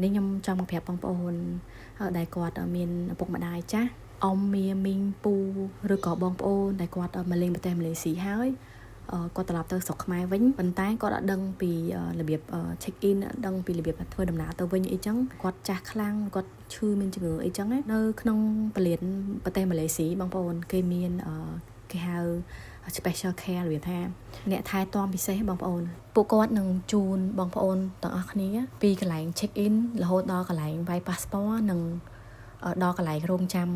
នេះខ្ញុំចង់ប្រាប់បងប្អូនដែលគាត់មានឪពុកម្ដាយចាស់អ៊ំមីមីងពូឬក៏បងប្អូនដែលគាត់មកលេងប្រទេសម៉ាឡេស៊ីហើយគាត់ត្រឡប់ទៅស្រុកខ្មែរវិញប៉ុន្តែគាត់អត់ដឹងពីរបៀប check in អត់ដឹងពីរបៀបធ្វើដំណើរទៅវិញអីចឹងគាត់ចាស់ខ្លាំងគាត់ឈឺមានជំងឺអីចឹងនៅក្នុងពលានប្រទេសម៉ាឡេស៊ីបងប្អូនគេមានគេហៅ special care របៀបថាអ្នកថែទាំពិសេសបងប្អូនពួកគាត់នឹងជូនបងប្អូនទាំងអស់គ្នាពីកន្លែង check in រហូតដល់កន្លែងវាយ passport និងដល់កន្លែងរងចាំ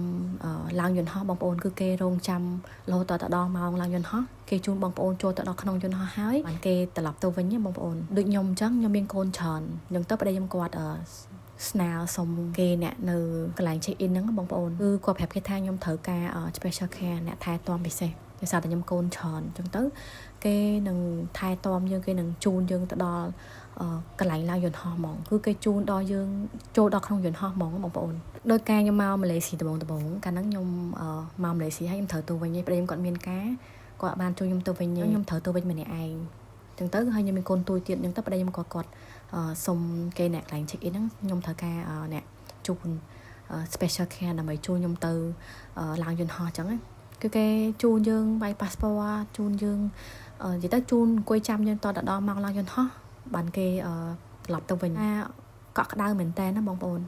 ឡើងយន្តហោះបងប្អូនគឺគេរងចាំរហូតដល់ម៉ោងឡើងយន្តហោះគេជូនបងប្អូនចូលទៅដល់ក្នុងយន្តហោះហើយបានគេត្រឡប់ទៅវិញបងប្អូនដូចខ្ញុំអញ្ចឹងខ្ញុំមានកូនច្រើនអញ្ចឹងទៅប្តីខ្ញុំគាត់ស្នើសុំគេអ្នកនៅកន្លែង check in ហ្នឹងបងប្អូនគឺគាត់ប្រាប់គេថាខ្ញុំត្រូវការ special care អ្នកថែទាំពិសេសដោយសារតែខ្ញុំកូនច្រើនអញ្ចឹងទៅគេនឹងថែទាំយើងគេនឹងជូនយើងទៅដល់កន្លែងឡើងយន្តហោះហ្មងគឺគេជូនដល់យើងចូលដល់ក្នុងយន្តហោះហ្មងបងប្អូនដោយការខ្ញុំមកម៉ាឡេស៊ីដំបងកាលហ្នឹងខ្ញុំមកម៉ាឡេស៊ីហើយខ្ញុំត្រូវទៅវិញឯងប្តីខ្ញុំគាត់មានការគាត់បានជួយខ្ញុំទៅវិញខ្ញុំត្រូវទៅវិញម្នាក់ឯងអញ្ចឹងទៅហើយខ្ញុំមានកូនទួយទៀតអញ្ចឹងទៅប្តីខ្ញុំគាត់សុំគេអ្នកកន្លែង check in ហ្នឹងខ្ញុំត្រូវការអ្នកជូន special care ដើម្បីជួយខ្ញុំទៅឡើងយន្តហោះអញ្ចឹងគឺគេជូនយើងបាយ passport ជូនយើងនិយាយទៅជូនអង្គុយចាំយើងតដល់ម៉ោងឡើងយន្តហោះបានគេត្រឡប់ទៅវិញកក់ក្ដៅមែនតើណាបងប្អូន